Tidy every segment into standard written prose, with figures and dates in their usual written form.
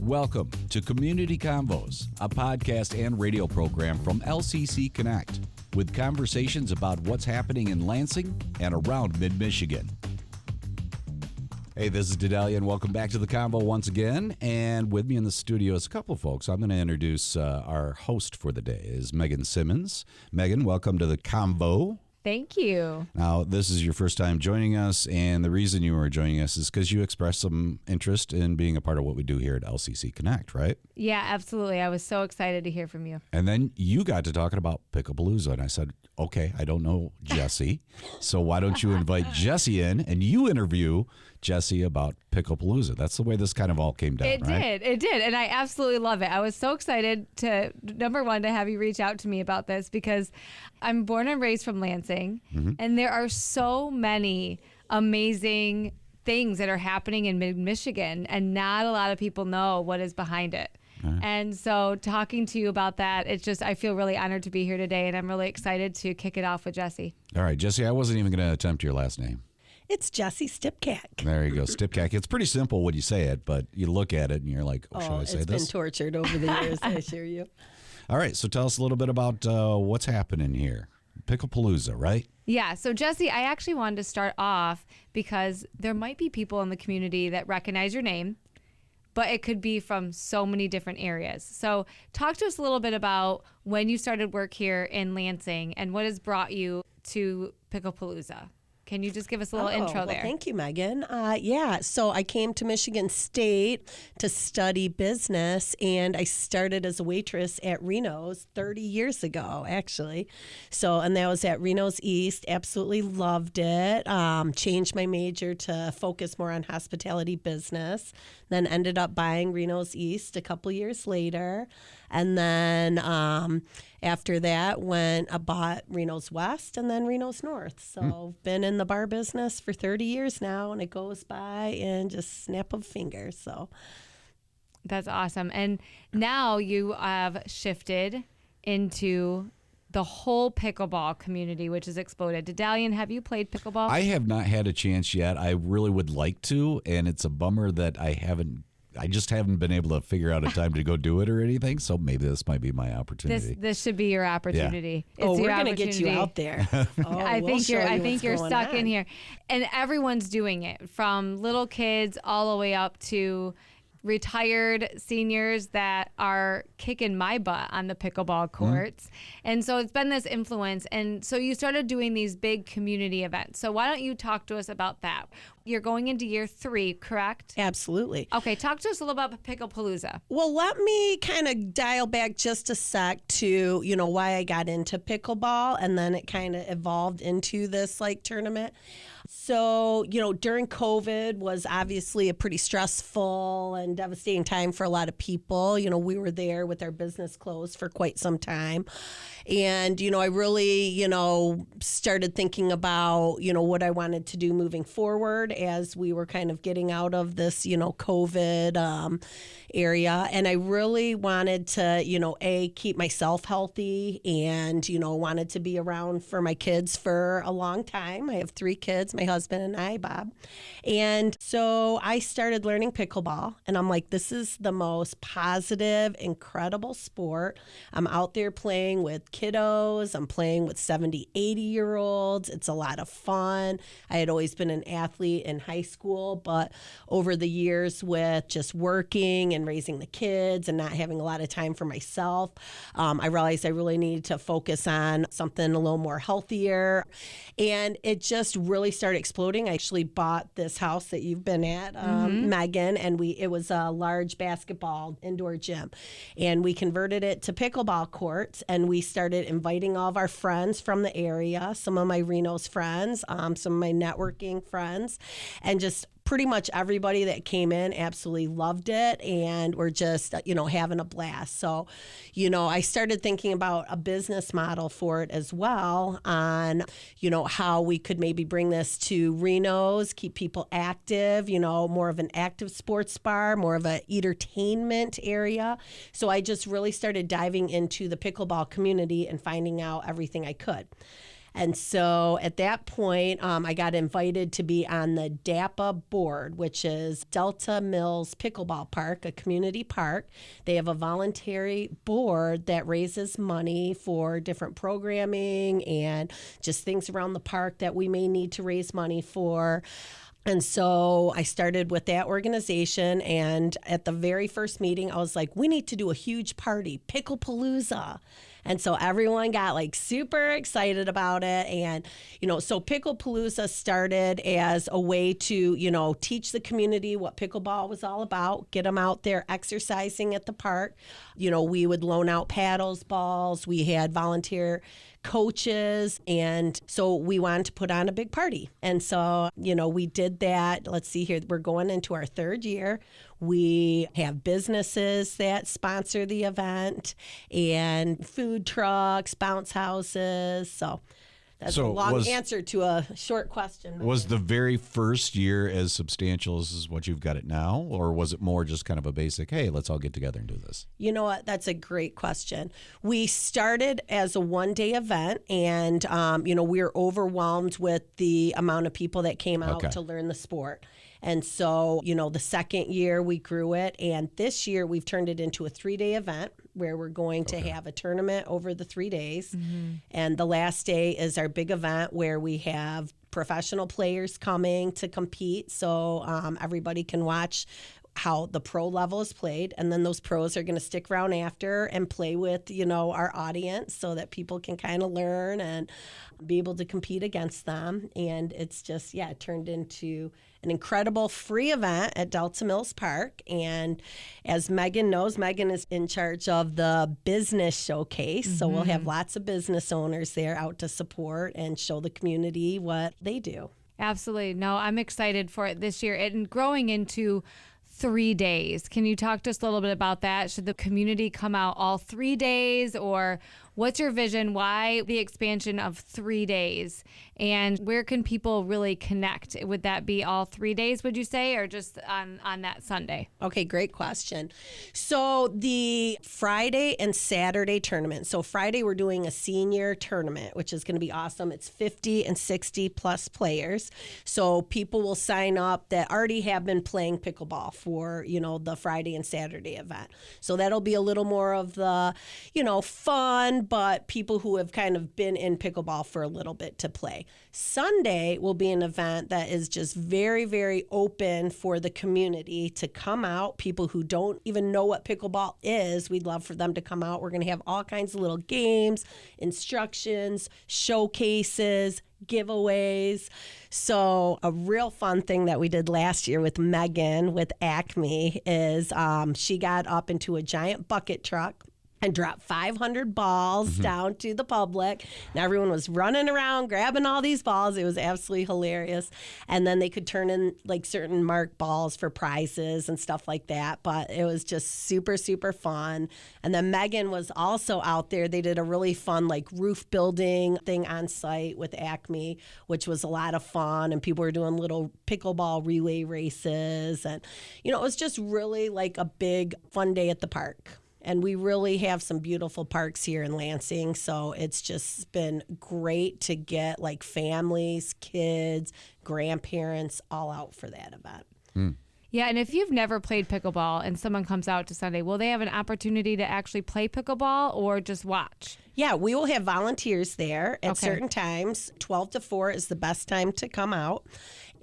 Welcome to Community Convos, a podcast and radio program from LCC Connect, with conversations about what's happening in Lansing and around mid-Michigan. Hey, this is Dedalia, and welcome back to the Convo once again. And with me in the studio is a couple of folks. I'm going to introduce our host for the day is Megan Simmons. Megan, welcome to the Convo. Thank you. Now, this is your first time joining us, and the reason you are joining us is because you expressed some interest in being a part of what we do here at LCC Connect, right? Yeah, absolutely. I was so excited to hear from you. And then you got to talking about Pickle Palooza, and I said, okay, I don't know Jesse, so why don't you invite Jesse in, and you interview Jesse about Pickle Palooza. That's the way this kind of all came down, right? It did, and I absolutely love it. I was so excited to, number one, to have you reach out to me about this because I'm born and raised from Lansing, and there are so many amazing things that are happening in mid-Michigan, and not a lot of people know what is behind it. And so talking to you about that, it's just, I feel really honored to be here today, and I'm really excited to kick it off with Jesse. All right, Jesse, I wasn't even going to attempt your last name. It's Jesse Stipkak. There you go, Stipkak. It's pretty simple when you say it, but you look at it and you're like, should I say this? It's been tortured over the years, I assure you. All right, so tell us a little bit about what's happening here. Pickle Palooza, right? Yeah, so Jesse, I actually wanted to start off because there might be people in the community that recognize your name, but it could be from so many different areas. So talk to us a little bit about when you started work here in Lansing and what has brought you to Pickle Palooza. Can you just give us a little intro there? Thank you, Megan. So I came to Michigan State to study business, and I started as a waitress at Reno's 30 years ago, actually. And that was at Reno's East. Absolutely loved it. Changed my major to focus more on hospitality business. Then ended up buying Reno's East a couple years later. And then after that, I bought Reno's West and then Reno's North. So been in the bar business for 30 years now, and it goes by in just snap of fingers. So that's awesome. And now you have shifted into the whole pickleball community, which has exploded. Dedalian, have you played pickleball? I have not had a chance yet. I really would like to, and it's a bummer that I just haven't been able to figure out a time to go do it or anything, so maybe this might be my opportunity. This should be your opportunity. Yeah. We're going to get you out there. I think you're stuck in here. And everyone's doing it, from little kids all the way up to retired seniors that are kicking my butt on the pickleball courts. And so it's been this influence. And so you started doing these big community events. So why don't you talk to us about that? You're going into year 3, correct? Absolutely. Okay, talk to us a little about Pickle Palooza. Well, let me kind of dial back just a sec to, why I got into pickleball, and then it kind of evolved into this tournament. So, during COVID was obviously a pretty stressful and devastating time for a lot of people. We were there with our business closed for quite some time. And, I really, started thinking about, what I wanted to do moving forward as we were kind of getting out of this, COVID area. And I really wanted to, keep myself healthy and, wanted to be around for my kids for a long time. I have 3 kids, my husband and I, Bob. And so I started learning pickleball, and I'm like, this is the most positive, incredible sport. I'm out there playing with kiddos. I'm playing with 70, 80-year-olds. It's a lot of fun. I had always been an athlete in high school, but over the years with just working and raising the kids and not having a lot of time for myself, I realized I really needed to focus on something a little more healthier. And it just really started exploding. I actually bought this house that you've been at, Megan, and it was a large basketball indoor gym. And we converted it to pickleball courts, and we started inviting all of our friends from the area, some of my Reno's friends, some of my networking friends, and just pretty much everybody that came in absolutely loved it, and we're just, having a blast. So, I started thinking about a business model for it as well on, how we could maybe bring this to Reno's, keep people active, more of an active sports bar, more of a entertainment area. So I just really started diving into the pickleball community and finding out everything I could. And so at that point, I got invited to be on the DAPA board, which is Delta Mills Pickleball Park, a community park. They have a voluntary board that raises money for different programming and just things around the park that we may need to raise money for. And so I started with that organization, and at the very first meeting, I was like, we need to do a huge party, Pickle Palooza. And so everyone got like super excited about it. And, so Pickle Palooza started as a way to, teach the community what pickleball was all about, get them out there exercising at the park. We would loan out paddles, balls. We had volunteer coaches. And so we wanted to put on a big party. And so, we did that. Let's see here. We're going into our third year. We have businesses that sponsor the event and food trucks, bounce houses. So that's a long answer to a short question. Was the very first year as substantial as what you've got it now? Or was it more just kind of a basic, hey, let's all get together and do this? You know what? That's a great question. We started as a one-day event, and, we were overwhelmed with the amount of people that came out to learn the sport. And so, the second year we grew it, and this year we've turned it into a 3-day event where we're going to have a tournament over the 3 days. Mm-hmm. And the last day is our big event where we have professional players coming to compete. So everybody can watch how the pro level is played, and then those pros are going to stick around after and play with, our audience so that people can kind of learn and be able to compete against them. And it's just, it turned into an incredible free event at Delta Mills Park. And as Megan knows, Megan is in charge of the business showcase. Mm-hmm. So we'll have lots of business owners there out to support and show the community what they do. Absolutely. No, I'm excited for it this year and growing into 3 days. Can you talk to us a little bit about that? Should the community come out all 3 days, or what's your vision? Why the expansion of 3 days? And where can people really connect? Would that be all 3 days, would you say, or just on that Sunday? Okay, great question. So the Friday and Saturday tournament. So Friday we're doing a senior tournament, which is going to be awesome. It's 50 and 60 plus players. So people will sign up that already have been playing pickleball for, the Friday and Saturday event. So that'll be a little more of the, fun, but people who have kind of been in pickleball for a little bit to play. Sunday will be an event that is just very, very open for the community to come out. People who don't even know what pickleball is, we'd love for them to come out. We're going to have all kinds of little games, instructions, showcases, giveaways. So a real fun thing that we did last year with Megan with Acme is she got up into a giant bucket truck and dropped 500 balls down to the public. And everyone was running around grabbing all these balls. It was absolutely hilarious. And then they could turn in like certain marked balls for prizes and stuff like that. But it was just super, super fun. And then Megan was also out there. They did a really fun like roof building thing on site with Acme, which was a lot of fun. And people were doing little pickleball relay races. And, it was just really like a big fun day at the park. And we really have some beautiful parks here in Lansing. So it's just been great to get like families, kids, grandparents all out for that event. Mm. Yeah, and if you've never played pickleball and someone comes out to Sunday, will they have an opportunity to actually play pickleball or just watch? Yeah, we will have volunteers there at certain times. 12 to 4 is the best time to come out.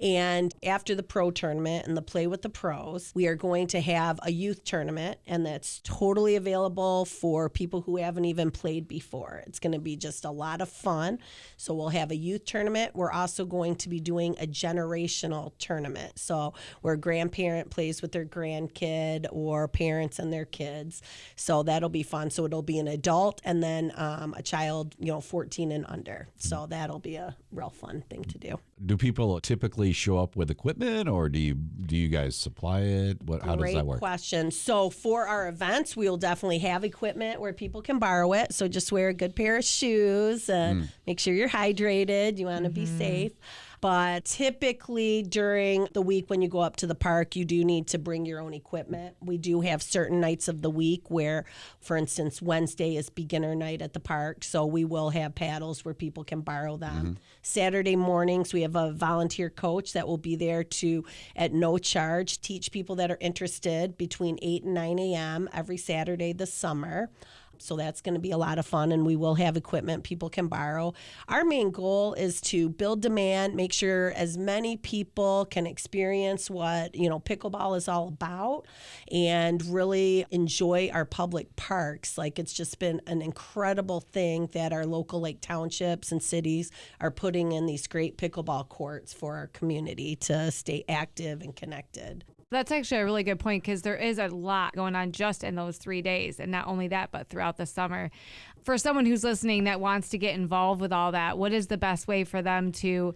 And after the pro tournament and the play with the pros, we are going to have a youth tournament, and that's totally available for people who haven't even played before. It's going to be just a lot of fun. So we'll have a youth tournament. We're also going to be doing a generational tournament. So where a grandparent plays with their grandkid or parents and their kids. So that'll be fun. So it'll be an adult and then a child, 14 and under. So that'll be a real fun thing to do. Do people typically show up with equipment, or do you guys supply it? How does that work? Great question. So for our events, we will definitely have equipment where people can borrow it. So just wear a good pair of shoes and make sure you're hydrated. You want to be safe. But typically during the week when you go up to the park, you do need to bring your own equipment. We do have certain nights of the week where, for instance, Wednesday is beginner night at the park. So we will have paddles where people can borrow them. Saturday mornings, we have a volunteer coach that will be there to, at no charge, teach people that are interested between 8 and 9 a.m. every Saturday this summer. So that's going to be a lot of fun, and we will have equipment people can borrow. Our main goal is to build demand, make sure as many people can experience what, pickleball is all about, and really enjoy our public parks. Like, it's just been an incredible thing that our local lake townships and cities are putting in these great pickleball courts for our community to stay active and connected. That's actually a really good point, because there is a lot going on just in those 3 days. And not only that, but throughout the summer. For someone who's listening that wants to get involved with all that, what is the best way for them to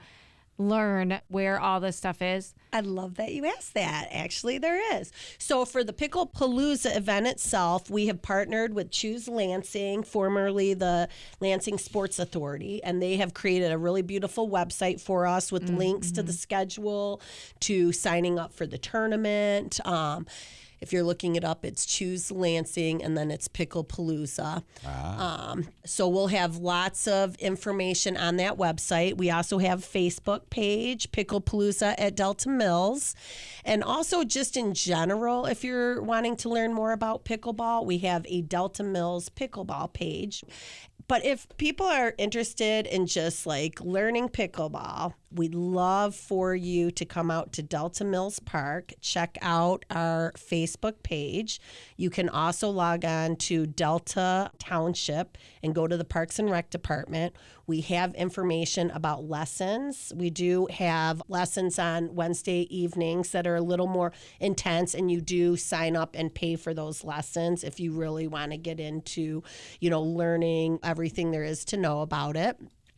learn where all this stuff is? I love that you asked that. Actually, there is. So for the Pickle Palooza event itself, we have partnered with Choose Lansing, formerly the Lansing Sports Authority, and they have created a really beautiful website for us with links to the schedule, to signing up for the tournament. If you're looking it up, it's Choose Lansing, and then it's Pickle Palooza. So we'll have lots of information on that website. We also have a Facebook page, Pickle Palooza at Delta Mills. And also just in general, if you're wanting to learn more about pickleball, we have a Delta Mills pickleball page. But if people are interested in just like learning pickleball, we'd love for you to come out to Delta Mills Park, check out our Facebook page. You can also log on to Delta Township and go to the Parks and Rec Department. We have information about lessons. We do have lessons on Wednesday evenings that are a little more intense, and you do sign up and pay for those lessons if you really want to get into, learning everything there is to know about it.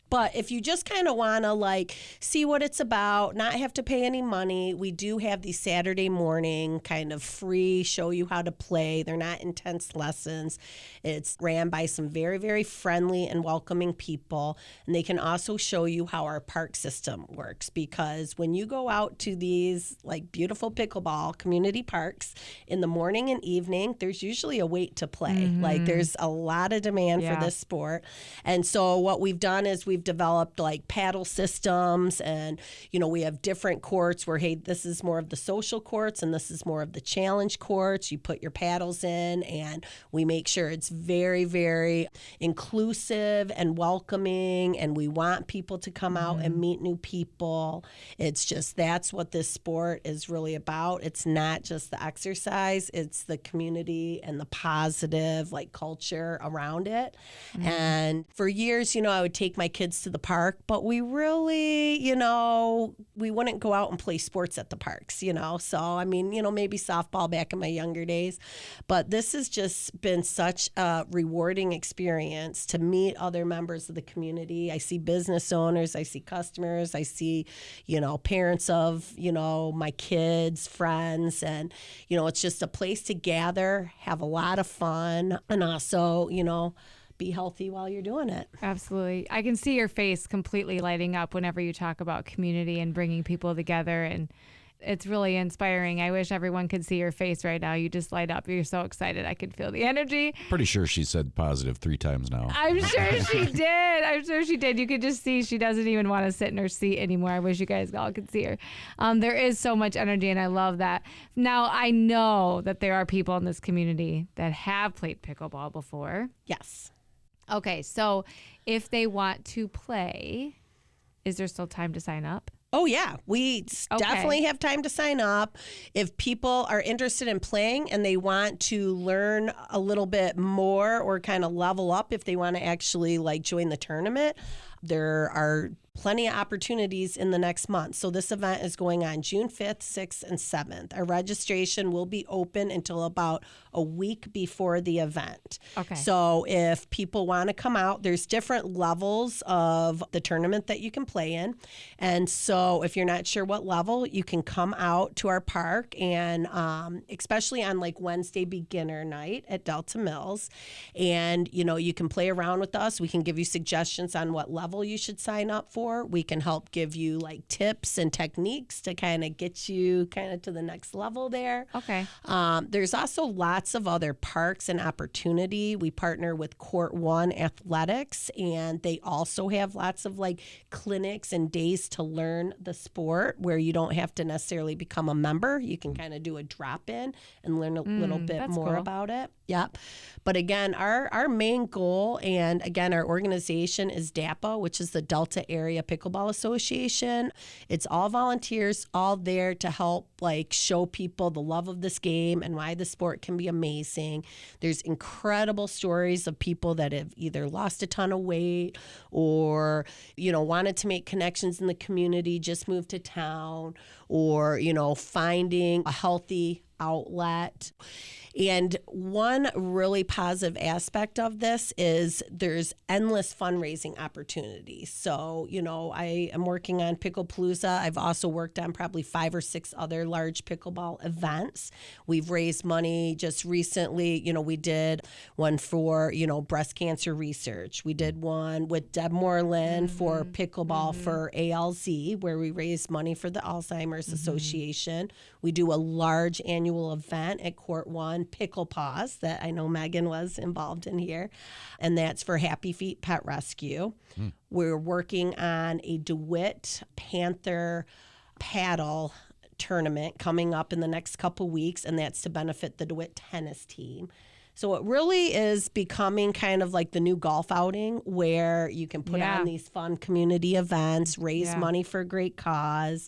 But if you just kind of want to see what it's about, not have to pay any money, we do have these Saturday morning kind of free, show you how to play. They're not intense lessons. It's ran by some very, very friendly and welcoming people. And they can also show you how our park system works, because when you go out to these beautiful pickleball community parks in the morning and evening, there's usually a wait to play. There's a lot of demand for this sport. And so what we've done is we've developed paddle systems, and we have different courts where, hey, this is more of the social courts and this is more of the challenge courts. You put your paddles in, and we make sure it's very, very inclusive and welcoming, and we want people to come out and meet new people. It's just, that's what this sport is really about. It's not just the exercise, it's the community and the positive culture around it. And for years, I would take my kids to the park, but we really, we wouldn't go out and play sports at the parks, So, maybe softball back in my younger days. But this has just been such a rewarding experience to meet other members of the community. I see business owners, I see customers, I see, parents of, my kids, friends, and, it's just a place to gather, have a lot of fun, and also, be healthy while you're doing it. Absolutely. I can see your face completely lighting up whenever you talk about community and bringing people together, and it's really inspiring. I wish everyone could see your face right now. You just light up. You're so excited. I can feel the energy. Pretty sure she said positive 3 times now. I'm sure she did. I'm sure she did. You could just see she doesn't even want to sit in her seat anymore. I wish you guys all could see her. There is so much energy, and I love that. Now, I know that there are people in this community that have played pickleball before. Yes. Okay, so if they want to play, is there still time to sign up? Oh, yeah. We definitely have time to sign up. If people are interested in playing and they want to learn a little bit more or kind of level up, if they want to actually join the tournament, there are plenty of opportunities in the next month. So this event is going on June 5th, 6th, and 7th. Our registration will be open until about a week before the event. Okay. So if people want to come out, there's different levels of the tournament that you can play in. And so if you're not sure what level, you can come out to our park, and especially on Wednesday beginner night at Delta Mills. And, you can play around with us. We can give you suggestions on what level you should sign up for. before, we can help give you like tips and techniques to kind of get you kind of to the next level there. Okay. There's also lots of other parks and opportunity. We partner with Court One Athletics, and they also have lots of like clinics and days to learn the sport where you don't have to necessarily become a member. You can kind of do a drop in and learn a little bit more cool. about it. Yep. But again, our main goal, and again, our organization is DAPA, which is the Delta Area Pickleball Association. It's all volunteers, all there to help like show people the love of this game and why the sport can be amazing. There's incredible stories of people that have either lost a ton of weight or, wanted to make connections in the community, just moved to town, or, finding a healthy outlet. And one really positive aspect of this is there's endless fundraising opportunities. So, I am working on Pickle Palooza. I've also worked on probably 5 or 6 other large pickleball events. We've raised money just recently. We did one for, breast cancer research. We did one with Deb Moreland for pickleball for ALZ, where we raised money for the Alzheimer's Association. We do a large annual event at Court One, Pickle Paws, that I know Megan was involved in here, and that's for Happy Feet Pet Rescue. We're working on a DeWitt Panther paddle tournament coming up in the next couple weeks, and that's to benefit the DeWitt tennis team. So it really is becoming kind of like the new golf outing where you can put on these fun community events, raise money for a great cause,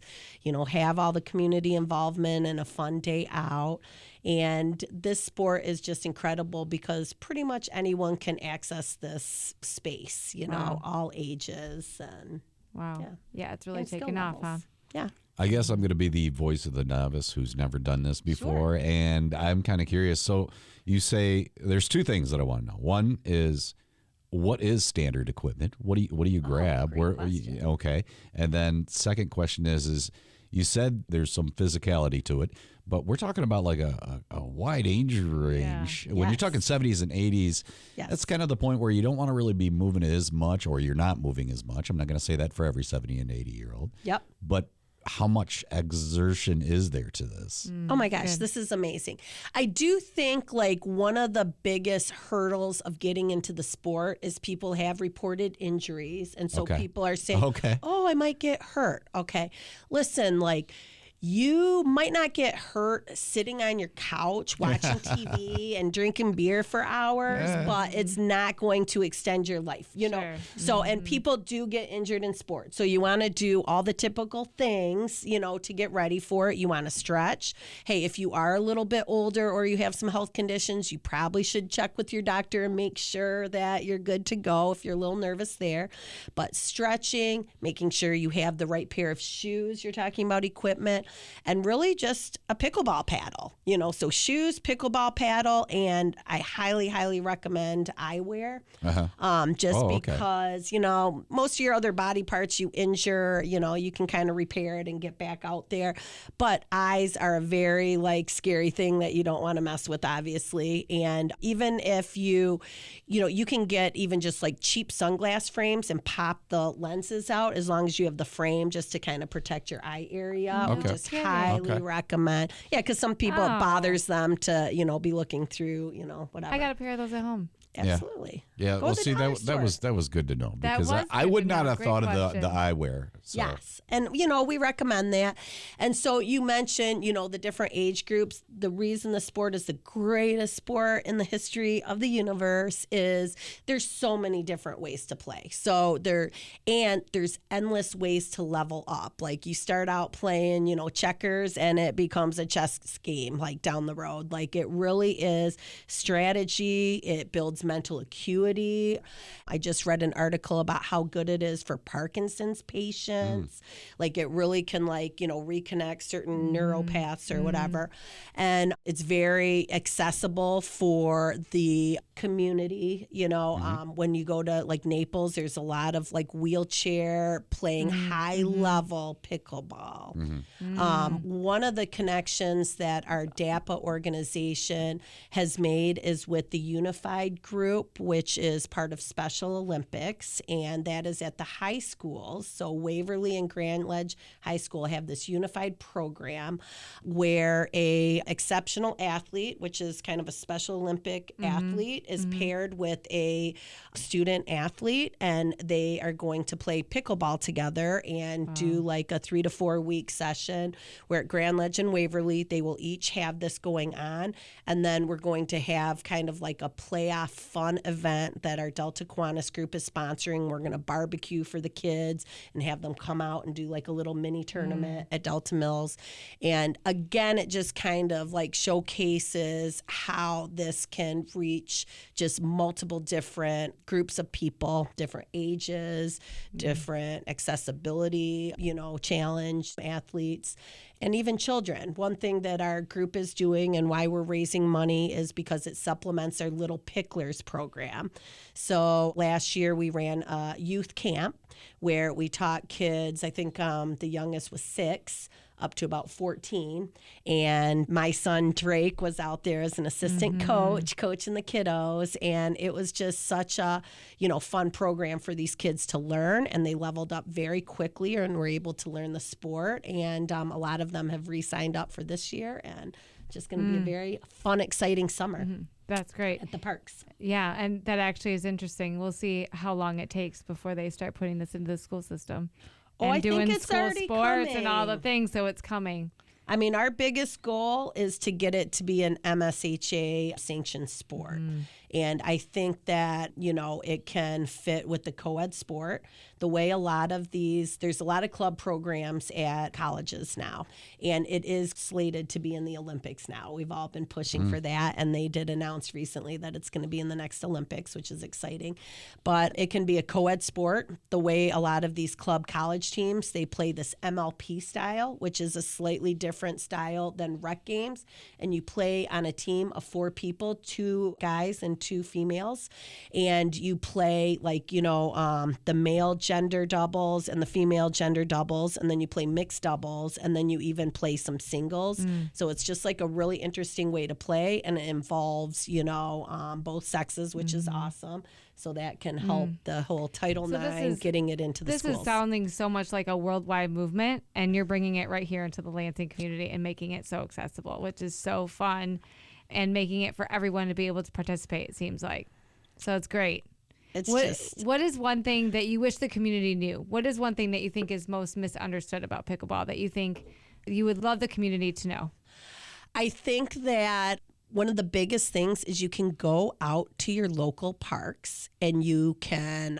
have all the community involvement and a fun day out. And this sport is just incredible because pretty much anyone can access this space, all ages. And Yeah, it's really taken off, huh? Yeah. I guess I'm going to be the voice of the novice who's never done this before, and I'm kind of curious. So you say there's 2 things that I want to know. One is, what is standard equipment? What do you grab? Okay, and then second question is you said there's some physicality to it, but we're talking about like a wide age range. When you're talking 70s and 80s, that's kind of the point where you don't want to really be moving as much, or you're not moving as much. I'm not going to say that for every 70 and 80-year-old. Yep. But how much exertion is there to this? Oh my gosh, this is amazing. I do think like one of the biggest hurdles of getting into the sport is people have reported injuries. And so people are saying, oh, I might get hurt. Okay. Listen, like, you might not get hurt sitting on your couch watching TV and drinking beer for hours, but it's not going to extend your life, know? So, and people do get injured in sports. So you want to do all the typical things, to get ready for it. You want to stretch. Hey, if you are a little bit older or you have some health conditions, you probably should check with your doctor and make sure that you're good to go if you're a little nervous there. But stretching, making sure you have the right pair of shoes, you're talking about equipment, and really just a pickleball paddle, so shoes, pickleball paddle, and I highly, highly recommend eyewear. Because, most of your other body parts you injure, you can kind of repair it and get back out there. But eyes are a very scary thing that you don't want to mess with, obviously. And even if you can get even just cheap sunglass frames and pop the lenses out as long as you have the frame just to kind of protect your eye area. We just highly recommend. Yeah, because some people it bothers them to, be looking through, whatever. I got a pair of those at home. Absolutely. Yeah. Well, see, that was good to know, because I would not have thought of the eyewear. So. Yes. And, we recommend that. And so you mentioned, the different age groups. The reason the sport is the greatest sport in the history of the universe is there's so many different ways to play. So there's endless ways to level up. Like you start out playing, checkers and it becomes a chess game, down the road. It really is strategy. It builds mental acuity. I just read an article about how good it is for Parkinson's patients. It really can reconnect certain neural paths or whatever. And it's very accessible for the community. When you go to like Naples, there's a lot of like wheelchair playing high level pickleball. One of the connections that our DAPA organization has made is with the Unified Group, which is part of Special Olympics, and that is at the high schools. So Waverly and Grand Ledge High School have this unified program where a exceptional athlete, which is kind of a Special Olympic athlete, is paired with a student athlete, and they are going to play pickleball together and do like a 3 to 4 week session where at Grand Ledge and Waverly, they will each have this going on. And then we're going to have kind of like a playoff fun event that our Delta Kiwanis group is sponsoring. We're going to barbecue for the kids and have them come out and do like a little mini tournament at Delta Mills. And again, it just kind of like showcases how this can reach just multiple different groups of people, different ages, different accessibility, challenge athletes, and even children. One thing that our group is doing and why we're raising money is because it supplements our Little Picklers program. So last year we ran a youth camp where we taught kids, I think the youngest was 6, up to about 14. And my son Drake was out there as an assistant coach, coaching the kiddos. And it was just such a, fun program for these kids to learn. And they leveled up very quickly and were able to learn the sport. And a lot of them have re-signed up for this year. And just going to be a very fun, exciting summer. That's great. At the parks. Yeah, and that actually is interesting. We'll see how long it takes before they start putting this into the school system. And I doing think it's school already sports coming. and all the things, so it's coming. I mean, our biggest goal is to get it to be an MSHA sanctioned sport. And I think that, it can fit with the co-ed sport. The way a lot of there's a lot of club programs at colleges now, and it is slated to be in the Olympics now. We've all been pushing for that, and they did announce recently that it's going to be in the next Olympics, which is exciting. But it can be a co-ed sport. The way a lot of these club college teams, they play this MLP style, which is a slightly different style than rec games, and you play on a team of 4 people, 2 guys and 2 females, and you play like, the male gender doubles and the female gender doubles, and then you play mixed doubles, and then you even play some singles. So it's just like a really interesting way to play, and it involves, both sexes, which is awesome. So that can help the whole Title IX, getting it into the schools. This is sounding so much like a worldwide movement, and you're bringing it right here into the Lansing community and making it so accessible, which is so fun, and making it for everyone to be able to participate, it seems like. So it's great. What is one thing that you wish the community knew? What is one thing that you think is most misunderstood about pickleball that you think you would love the community to know? I think that one of the biggest things is you can go out to your local parks and you can,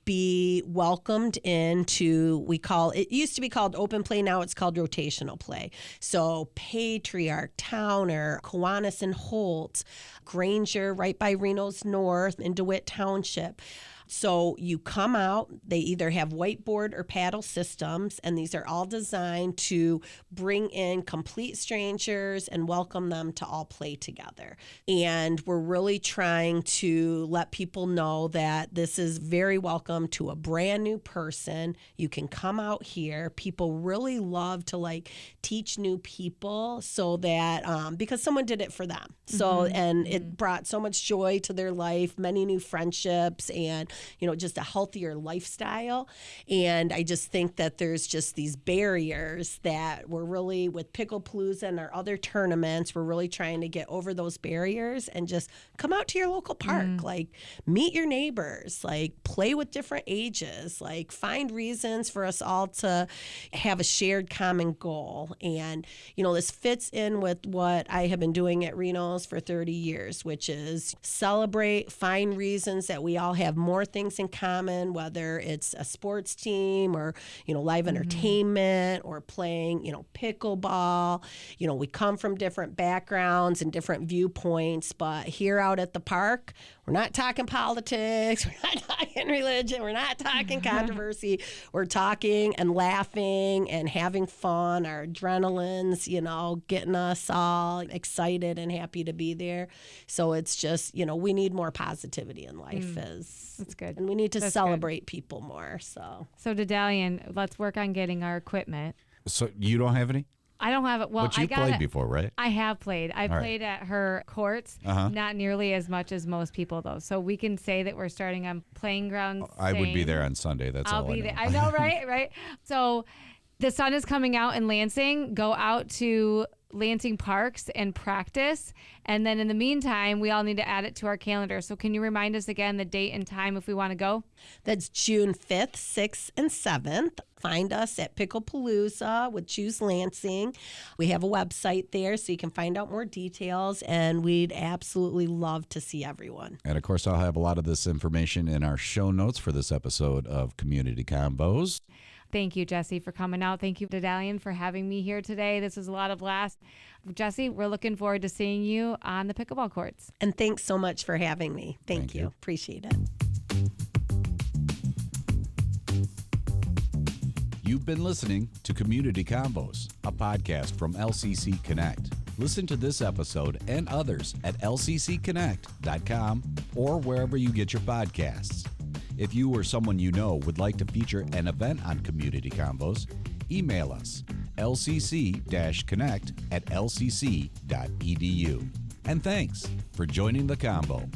be welcomed into, it used to be called open play, now it's called rotational play. So Patriarch, Towner, Kiwanis and Holt, Granger, right by Reno's North, in DeWitt Township. So you come out, they either have whiteboard or paddle systems, and these are all designed to bring in complete strangers and welcome them to all play together. And we're really trying to let people know that this is very welcome to a brand new person. You can come out here. People really love to teach new people so that, because someone did it for them. So, and it brought so much joy to their life, many new friendships, and just a healthier lifestyle. And I just think that there's just these barriers that we're really, with Pickle Palooza and our other tournaments, we're really trying to get over those barriers and just come out to your local park, meet your neighbors, play with different ages, find reasons for us all to have a shared common goal. And, this fits in with what I have been doing at Reno's for 30 years, which is celebrate, find reasons that we all have more more things in common, whether it's a sports team or, live entertainment or playing, pickleball. We come from different backgrounds and different viewpoints, but here out at the park, we're not talking politics, we're not talking religion, we're not talking controversy. We're talking and laughing and having fun. Our adrenaline's, getting us all excited and happy to be there. So it's just, we need more positivity in life. That's good. And we need to celebrate people more. So Dedalian, let's work on getting our equipment. So you don't have any? I don't have it. Well, but you played before, right? I have played. I played at her courts, not nearly as much as most people, though. So we can say that we're starting on playing grounds. I would be there on Sunday. That's all I know. I'll be there. I know, right? Right. So the sun is coming out in Lansing. Go out to Lansing Parks and practice. And then in the meantime, we all need to add it to our calendar. So can you remind us again the date and time if we want to go? That's June 5th, 6th, and 7th. Find us at Pickle Palooza with Choose Lansing. We have a website there so you can find out more details, and we'd absolutely love to see everyone. And of course, I'll have a lot of this information in our show notes for this episode of Community Combos. Thank you, Jesse, for coming out. Thank you, Dedalian, for having me here today. This was a lot of blast. Jesse, we're looking forward to seeing you on the pickleball courts. And thanks so much for having me. Thank you. Appreciate it. You've been listening to Community Combos, a podcast from LCC Connect. Listen to this episode and others at lccconnect.com or wherever you get your podcasts. If you or someone you know would like to feature an event on Community Combos, email us lcc-connect@lcc.edu. And thanks for joining the combo.